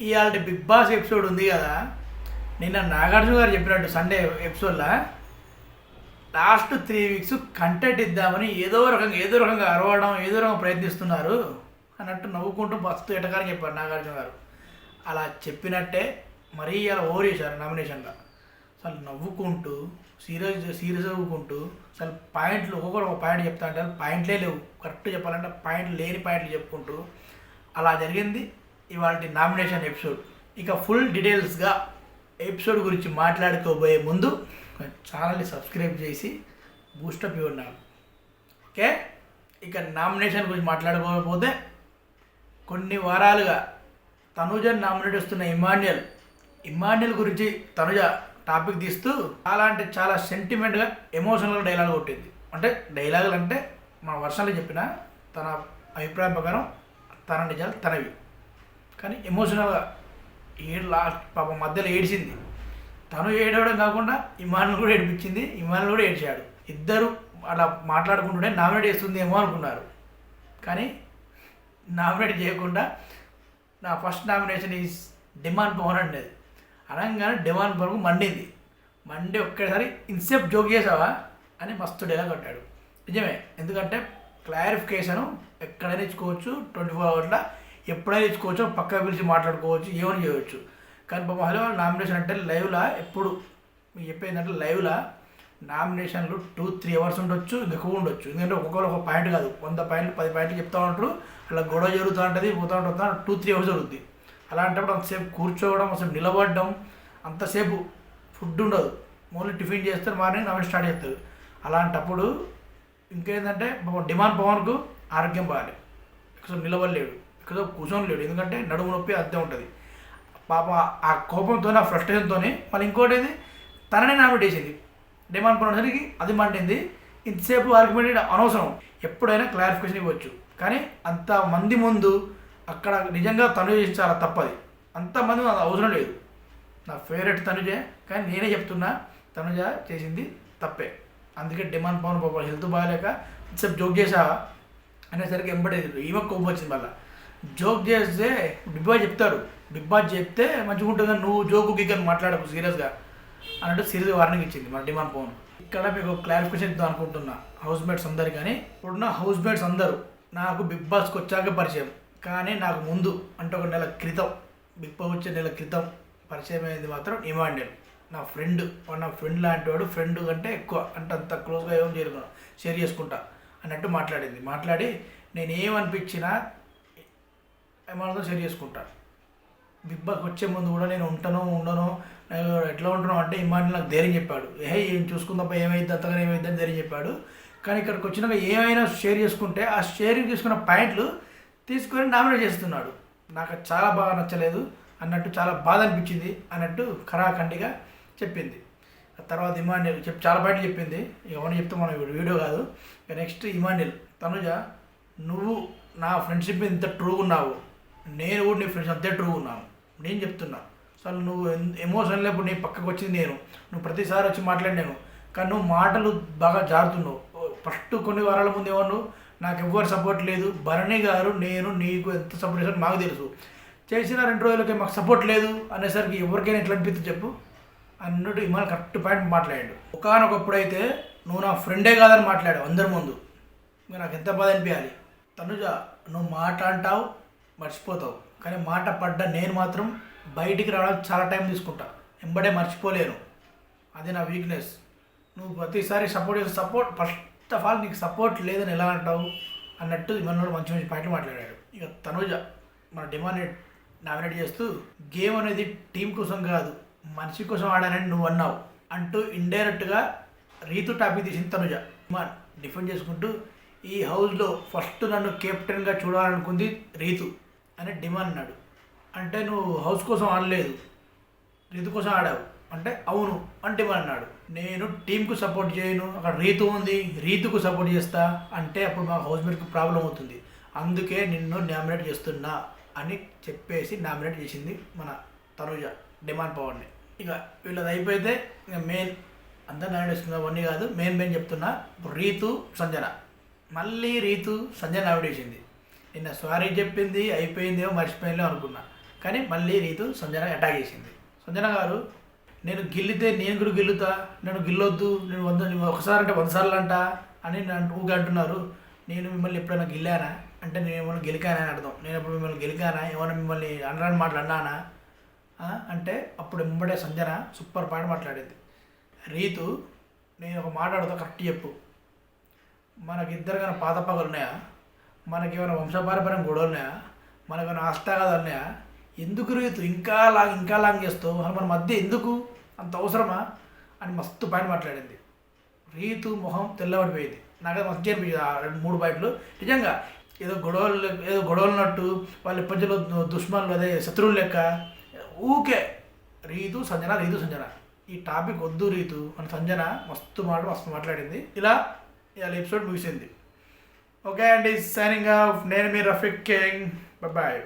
ఇవాళ big boss episode ఉంది కదా. నిన్న నాగార్జున గారు చెప్పినట్టు సండే ఎపిసోడ్లో లాస్ట్ 3 వీక్స్ కంటెంట్ ఇద్దామని ఏదో రకంగా అరవడం ఏదో రకంగా ప్రయత్నిస్తున్నారు అన్నట్టు నవ్వుకుంటూ మస్తు ఎటకారం చెప్పారు నాగార్జున గారు. అలా చెప్పినట్టే మరీ అలా ఓవర్ చేశారు నామినేషన్లో. అసలు నవ్వుకుంటూ సీరియస్ అవ్వుకుంటూ అసలు పాయింట్లు ఒక్కొక్కరు ఒక పాయింట్ చెప్తా అంటే పాయింట్లే లేవు. కరెక్ట్ చెప్పాలంటే పాయింట్లు లేని పాయింట్లు చెప్పుకుంటూ అలా జరిగింది ఇవాళ నామినేషన్ ఎపిసోడ్. ఇక ఫుల్ డీటెయిల్స్గా ఎపిసోడ్ గురించి మాట్లాడుకోబోయే ముందు ఛానల్ని సబ్స్క్రైబ్ చేసి బూస్టప్ ఇవ్వన్నాను. ఓకే, ఇక నామినేషన్ గురించి మాట్లాడుకోకపోతే కొన్ని వారాలుగా తనుజని నామినేట్ వస్తున్న ఇమాన్యుయల్ గురించి తనుజ టాపిక్ తీస్తూ చాలా అంటే చాలా సెంటిమెంట్గా ఎమోషనల్గా డైలాగ్ కొట్టింది. అంటే డైలాగులు అంటే మన వర్షాలు చెప్పిన తన అభిప్రాయం ప్రకారం తన నిజాలు తనవి, కానీ ఎమోషనల్గా లాస్ట్ పాపం మధ్యలో ఏడ్చింది. తను ఏడవడం కాకుండా ఇమాన్యుల్ కూడా ఏడిపించింది, ఇమాన్యుల్ కూడా ఏడ్చాడు. ఇద్దరు అలా మాట్లాడుకుంటుంటే నామినేట్ చేస్తుంది ఏమో అనుకున్నారు, కానీ నామినేట్ చేయకుండా నా first nomination is demand Pawan అనేది అనగానే డిమాండ్ పవన్కు మండి ఒక్కసారి ఇన్సెప్ట్ జోక్ చేసావా అని మస్తు డైలాగ్ కొట్టాడు. నిజమే, ఎందుకంటే క్లారిఫికేషను ఎక్కడైనా ఇచ్చుకోవచ్చు, 24 అవర్స్లో ఎప్పుడైనా ఇచ్చుకోవచ్చు, పక్కకు పిలిచి మాట్లాడుకోవచ్చు, ఏమని చేయవచ్చు. కానీ పాపం హలో నామినేషన్ అంటే లైవ్లో ఎప్పుడు మీకు చెప్పేందంటే లైవ్లో నామినేషన్లు 2-3 అవర్స్ ఉండొచ్చు, ఎక్కువ ఉండొచ్చు. ఎందుకంటే ఒక్కొక్కరు ఒక పాయింట్ కాదు, 100 పాయింట్లు 10 పాయింట్లు చెప్తూ ఉంటారు. అలా గొడవ జరుగుతూ ఉంటుంది, పోతూ 2-3 అవర్స్ జరుగుతుంది. అలాంటప్పుడు అంతసేపు కూర్చోవడం, అసలు నిలబడడం, అంతసేపు ఫుడ్ ఉండదు, ఓన్లీ టిఫిన్ చేస్తారు, మార్నింగ్ నామినేషన్ స్టార్ట్ చేస్తారు. అలాంటప్పుడు ఇంకేంటంటే డిమాండ్ పవన్కు ఆరోగ్యం బాగాలి, ఇక్కడ నిలబడలేడు, ఇక్కడ కూర్చొని లేడు, ఎందుకంటే నడుము నొప్పి అద్దె ఉంటుంది. పాప ఆ కోపంతో ఆ ఫ్రస్ట్రేషన్తో మళ్ళీ ఇంకోటి ఏది తననే నామినేట్ చేసింది. డిమాండ్ పవన్కి అది మండింది. ఇంతసేపు ఆర్గ్యుమెంట్ అనవసరం, ఎప్పుడైనా క్లారిఫికేషన్ ఇవ్వచ్చు, కానీ అంతమంది ముందు అక్కడ నిజంగా తనుజ చేసి చాలా తప్పది. అంతమంది అవసరం లేదు. నా ఫేవరెట్ తనుజే, కానీ నేనే చెప్తున్నా తనుజ చేసింది తప్పే. అందుకే డిమాండ్ పవన్ పాప హెల్త్ బాగాలేక ఇంతసేపు జోక్ చేసావా అనేసరికి ఎంబడేది ఈమె కోపం వచ్చింది. మళ్ళీ జోక్ చేస్తే బిగ్ బాస్ చెప్తారు, బిగ్ బాస్ చెప్తే మంచిగా ఉంటుంది, నువ్వు జోకు గిగ్గని మాట్లాడకు సీరియస్గా అన్నట్టు సీరియస్గా వార్నింగ్ ఇచ్చింది మన డిమాండ్ పవన్. ఇక్కడ మీకు క్లారిఫికేషన్ ఇద్దాం అనుకుంటున్నా హౌస్ మేట్స్ అందరు. కానీ ఇప్పుడున్న హౌస్ మేట్స్ అందరూ నాకు బిగ్ బాస్కి వచ్చాక పరిచయం, కానీ నాకు ముందు అంటే ఒక నెల క్రితం, బిగ్ బాస్ వచ్చే నెల క్రితం పరిచయం అయింది మాత్రం ఇమాన్యుయల్. నా ఫ్రెండ్ లాంటి వాడు, ఫ్రెండ్ కంటే ఎక్కువ, అంటే అంత క్లోజ్గా ఏం షేర్ చేసుకుంటా అన్నట్టు మాట్లాడి నేను ఏమనిపించినా ఏమన్నా షేర్ చేసుకుంటా. బిగ్ బాస్కి వచ్చే ముందు కూడా నేను ఉండను ఎట్లా ఉంటున్నావు అంటే ఇమాన్యుయల్ నాకు ధైర్యం చెప్పాడు. ఏం చూసుకుందాపా ఏమైంది అంతగా ఏమైంది అని ధైర్యం చెప్పాడు. కానీ ఇక్కడికి వచ్చినాక ఏమైనా షేర్ చేసుకుంటే ఆ షేరింగ్ చేసుకున్న పాయింట్లు తీసుకొని నామినేట్ చేస్తున్నాడు. నాకు చాలా బాగా నచ్చలేదు అన్నట్టు, చాలా బాధ అనిపించింది అన్నట్టు ఖరాఖండిగా చెప్పింది. తర్వాత ఇమాన్యుయల్ చాలా పాయింట్లు చెప్పింది. ఎవరిని చెప్తే మనం వీడియో కాదు. ఇక నెక్స్ట్ ఇమాన్యుయల్, తనుజ నువ్వు నా ఫ్రెండ్షిప్ ఇంత ట్రూగా ఉన్నావు, నేను కూడా నీ ఫ్రెండ్స్ అంతే ట్రూగా ఉన్నాను. నేను చెప్తున్నా, అసలు నువ్వు ఎమోషన్ లేప్పుడు నీ పక్కకు వచ్చింది నువ్వు ప్రతిసారి వచ్చి మాట్లాడినాను, కానీ నువ్వు మాటలు బాగా జారుతున్నావు. ఫస్ట్ కొన్ని వారాల ముందు ఏమన్నావు, నాకు ఎవ్వరు సపోర్ట్ లేదు, భరణి గారు నేను నీకు ఎంత సపోర్ట్ చేశారో మాకు తెలుసు, చేసిన 2 రోజులకి మాకు సపోర్ట్ లేదు అనేసరికి ఎవరికైనా ఎట్లా అనిపిస్తుంది చెప్పు అన్నట్టు ఇమాన్ కరెక్ట్ పాయింట్ మాట్లాడాడు. ఒకనొకప్పుడు అయితే నువ్వు నా ఫ్రెండే కాదని మాట్లాడావు అందరి ముందు, నాకు ఎంత బాధ అనిపించాలి. తనుజ నువ్వు మాట అంటావు మర్చిపోతావు, కానీ మాట పడ్డా నేను మాత్రం బయటికి రావడానికి చాలా టైం తీసుకుంటా, ఎంబడే మర్చిపోలేను, అది నా వీక్నెస్. నువ్వు ప్రతిసారి సపోర్ట్ ఫస్ట్ ఆఫ్ ఆల్ నీకు సపోర్ట్ లేదని ఎలా అంటావు అన్నట్టు ఇమన్నోడు మంచి పాయింట్లు మాట్లాడాడు. ఇక తనుజ మన డిమాండ్ నామినేట్ చేస్తూ గేమ్ అనేది టీం కోసం కాదు మనిషి కోసం ఆడానని నువ్వు అన్నావు అంటూ ఇండైరెక్ట్గా రీతు టాపిక్ తీసింది తనుజ. ఇమాన్ డిఫెండ్ చేసుకుంటూ ఈ హౌస్లో ఫస్ట్ నన్ను కెప్టెన్గా చూడాలనుకుంది రీతు అని డిమాండ్ అన్నాడు. అంటే నువ్వు హౌస్ కోసం ఆడలేదు, రీతు కోసం ఆడావు అంటే అవును అంటే డిమాండ్ అన్నాడు. నేను టీంకు సపోర్ట్ చేయను, అక్కడ రీతు ఉంది, రీతుకు సపోర్ట్ చేస్తా అంటే అప్పుడు మా హౌస్ మేట్కి ప్రాబ్లం అవుతుంది, అందుకే నిన్ను నామినేట్ చేస్తున్నా అని చెప్పేసి నామినేట్ చేసింది మన తనుజ డిమాండ్ పవర్ని. ఇక వీళ్ళది అయిపోతే ఇక మెయిన్ అంతా నామినేట్ చేస్తుంది, అవన్నీ కాదు మెయిన్ చెప్తున్నా. రీతు సంజన, మళ్ళీ రీతు సంజన నామినేట్ చేసింది. నిన్న సారీ చెప్పింది అయిపోయిందేమో మర్చిపోయిందో అనుకున్నా, కానీ మళ్ళీ రీతు సంజన అటాక్ చేసింది. సంజన గారు నేను గిల్లితే నేను కూడా గిల్లుతా, నేను గిల్లొద్దు, నువ్వు ఒకసారి అంటే 100 సార్లు అంట అని నన్ను ఊగా అంటున్నారు. నేను మిమ్మల్ని ఎప్పుడైనా గిల్లానా అంటే నేను ఏమైనా గెలికానా అని అర్థం. నేను ఎప్పుడు మిమ్మల్ని గెలికానా, ఏమైనా మిమ్మల్ని అనరాని మాటలు అన్నానా అంటే అప్పుడు వెంబడే సంజన సూపర్ పాయింట్ మాట్లాడింది. రీతు నేను ఒక మాట అడుగుతా, కరెక్ట్ చెప్పు, మనకిద్దరికైనా పాత పగలు ఉన్నాయా, మనకేమైనా వంశపారపర్యం గొడవలు ఉన్నాయా, మనకేమైనా ఆస్తాగాదాలు ఉన్నాయా, ఎందుకు రీతు ఇంకా లాంగ్ చేస్తావు, మన మధ్య ఎందుకు అంత అవసరమా అని మస్తు పాయింట్ మాట్లాడింది. రీతు మొహం తెల్లబడిపోయింది. నాకు అది మస్తు అనిపించింది ఆ 2-3 పాయింట్లు. నిజంగా ఏదో గొడవలు ఉన్నట్టు వాళ్ళ ప్రజలు దుష్మన్లు, అదే శత్రువులు లెక్క ఊకే రీతు సంజన ఈ టాపిక్ వద్దు రీతు అని సంజన మస్తు మాట్లాడింది. ఇలా ఎపిసోడ్ ముగిసింది. ఓకే అండి, సైనింగ్ ఆఫ్. నేను మీ రఫీక్ కింగ్. బాయ్.